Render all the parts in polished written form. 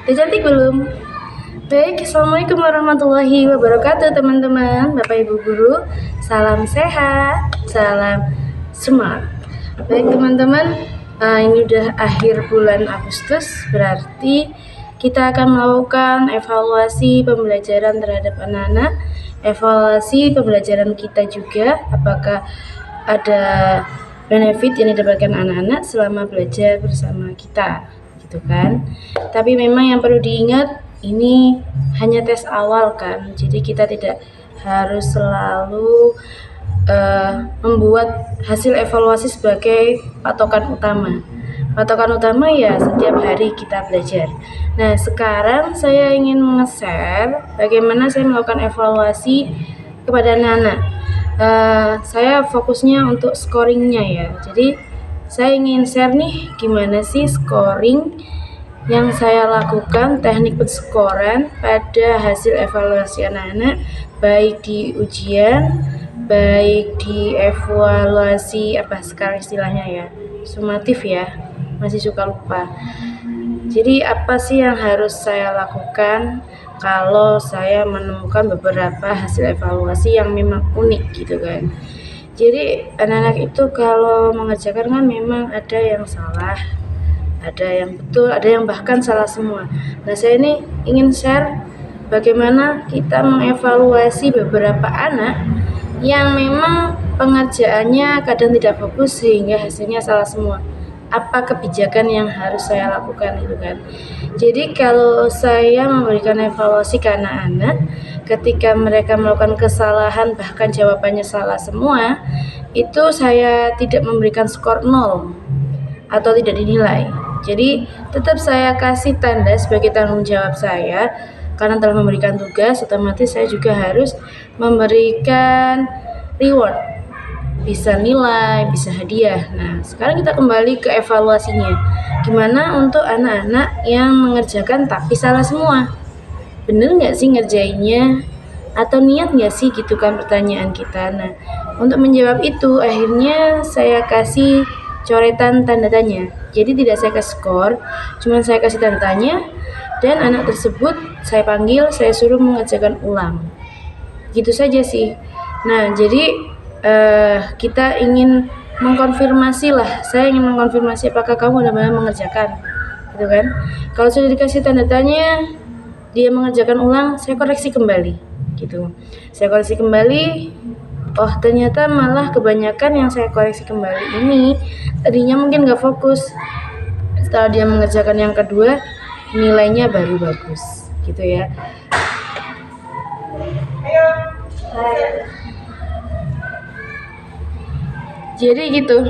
Udah cantik belum? Baik, Assalamualaikum warahmatullahi wabarakatuh teman-teman, Bapak Ibu Guru. Salam sehat, salam semangat. Baik teman-teman, ini udah akhir bulan Agustus, berarti kita akan melakukan evaluasi pembelajaran terhadap anak-anak, evaluasi pembelajaran kita juga, apakah ada benefit yang didapatkan anak-anak selama belajar bersama kita, gitu kan. Tapi memang yang perlu diingat, ini hanya tes awal kan, jadi kita tidak harus selalu membuat hasil evaluasi sebagai patokan utama. Patokan utama ya setiap hari kita belajar. Nah, sekarang saya ingin nge-share bagaimana saya melakukan evaluasi kepada anak-anak. Saya fokusnya untuk scoringnya ya. Jadi saya ingin share nih gimana sih scoring yang saya lakukan, teknik penskoran pada hasil evaluasi anak-anak, baik di ujian, baik di evaluasi apa sekarang istilahnya ya, sumatif ya, masih suka lupa. Jadi apa sih yang harus saya lakukan kalau saya menemukan beberapa hasil evaluasi yang memang unik gitu kan. Jadi anak-anak itu kalau mengerjakan kan memang ada yang salah, ada yang betul, ada yang bahkan salah semua. Nah, saya ini ingin share bagaimana kita mengevaluasi beberapa anak yang memang pengerjaannya kadang tidak fokus sehingga hasilnya salah semua. Apa kebijakan yang harus saya lakukan itu kan. Jadi kalau saya memberikan evaluasi ke anak-anak ketika mereka melakukan kesalahan bahkan jawabannya salah semua, itu saya tidak memberikan skor 0 atau tidak dinilai. Jadi tetap saya kasih tanda sebagai tanggung jawab saya, karena telah memberikan tugas, otomatis saya juga harus memberikan reward, bisa nilai, bisa hadiah. Nah, sekarang kita kembali ke evaluasinya. Gimana untuk anak-anak yang mengerjakan tapi salah semua? Bener nggak sih ngerjainnya? Atau niat nggak sih, gitu kan pertanyaan kita. Nah, untuk menjawab itu akhirnya saya kasih coretan tanda tanya. Jadi tidak saya kasih skor, cuma saya kasih tanda tanya, dan anak tersebut saya panggil, saya suruh mengerjakan ulang. Gitu saja sih. Nah, jadi kita ingin mengkonfirmasi lah. Saya ingin mengkonfirmasi apakah kamu benar-benar mengerjakan, gitu kan. Kalau sudah dikasih tanda tanya, dia mengerjakan ulang, saya koreksi kembali, gitu. Saya koreksi kembali. Oh, ternyata malah kebanyakan yang saya koreksi kembali ini tadinya mungkin gak fokus. Setelah dia mengerjakan yang kedua, nilainya baru bagus, gitu ya. Jadi gitu.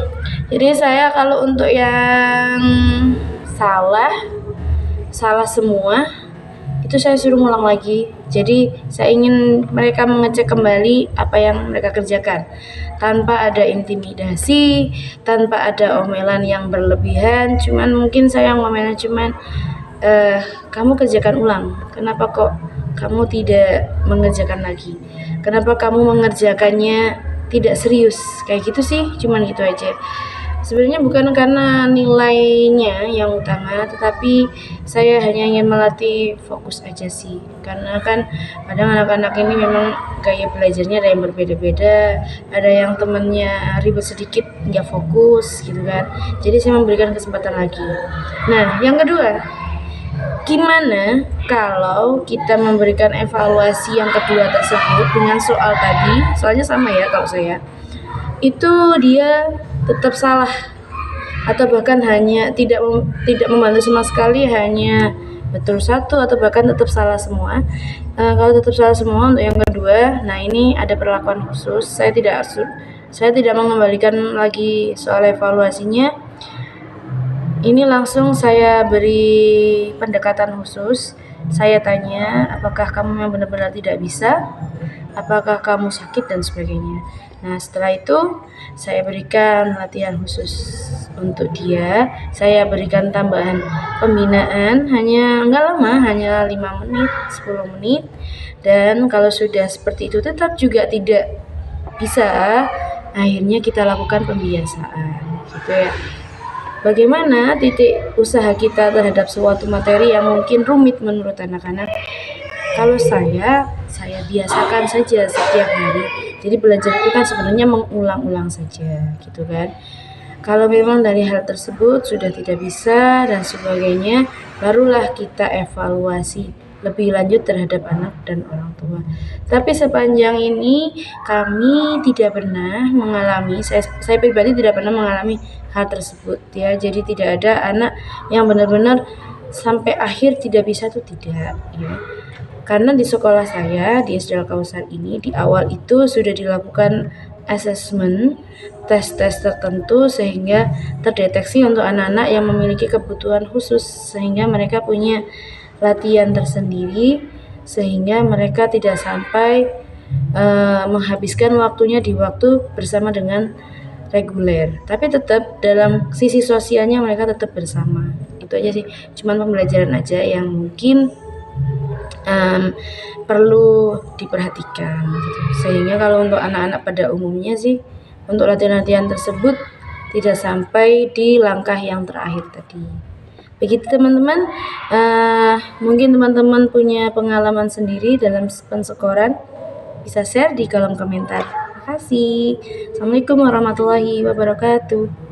Jadi saya kalau untuk yang salah semua, itu saya suruh ngulang lagi. Jadi saya ingin mereka mengecek kembali apa yang mereka kerjakan, tanpa ada intimidasi, tanpa ada omelan yang berlebihan. Cuman mungkin saya ngomelnya cuman kamu kerjakan ulang, kenapa kok kamu tidak mengerjakan lagi, kenapa kamu mengerjakannya tidak serius, kayak gitu sih. Cuman gitu aja. Sebenarnya bukan karena nilainya yang utama, tetapi saya hanya ingin melatih fokus aja sih. Karena kan kadang anak-anak ini memang gaya belajarnya ada yang berbeda-beda, ada yang temennya ribet sedikit nggak fokus gitu kan. Jadi saya memberikan kesempatan lagi. Nah, yang kedua, gimana kalau kita memberikan evaluasi yang kedua tersebut dengan soal tadi, soalnya sama ya kalau saya, itu dia tetap salah atau bahkan hanya tidak membantu sama sekali, hanya betul satu atau bahkan tetap salah semua. Kalau tetap salah semua untuk yang kedua, nah ini ada perlakuan khusus. Saya tidak mengembalikan lagi soal evaluasinya. Ini langsung saya beri pendekatan khusus. Saya tanya, apakah kamu yang benar-benar tidak bisa? Apakah kamu sakit dan sebagainya. Nah, setelah itu saya berikan latihan khusus untuk dia. Saya berikan tambahan pembinaan, hanya enggak lama, hanya 5 menit, 10 menit. Dan kalau sudah seperti itu tetap juga tidak bisa, akhirnya kita lakukan pembiasaan, gitu ya. bagaimana titik usaha kita terhadap suatu materi yang mungkin rumit menurut anak-anak. Kalau saya biasakan saja setiap hari. Jadi belajar itu kan sebenarnya mengulang-ulang saja, gitu kan. Kalau memang dari hal tersebut sudah tidak bisa dan sebagainya, barulah kita evaluasi lebih lanjut terhadap anak dan orang tua. Tapi sepanjang ini kami tidak pernah mengalami, saya pribadi tidak pernah mengalami hal tersebut ya. Jadi tidak ada anak yang benar-benar sampai akhir tidak bisa, itu tidak ya. Karena di sekolah saya di SD Al-Kausar ini di awal itu sudah dilakukan assessment, tes-tes tertentu sehingga terdeteksi untuk anak-anak yang memiliki kebutuhan khusus, sehingga mereka punya latihan tersendiri sehingga mereka tidak sampai menghabiskan waktunya di waktu bersama dengan reguler, tapi tetap dalam sisi sosialnya mereka tetap bersama. Itu aja sih, cuman pembelajaran aja yang mungkin perlu diperhatikan gitu. Sehingga kalau untuk anak-anak pada umumnya sih untuk latihan-latihan tersebut tidak sampai di langkah yang terakhir tadi. Begitu teman-teman. Mungkin teman-teman punya pengalaman sendiri dalam pensekoran, bisa share di kolom komentar. Terima kasih. Assalamualaikum warahmatullahi wabarakatuh.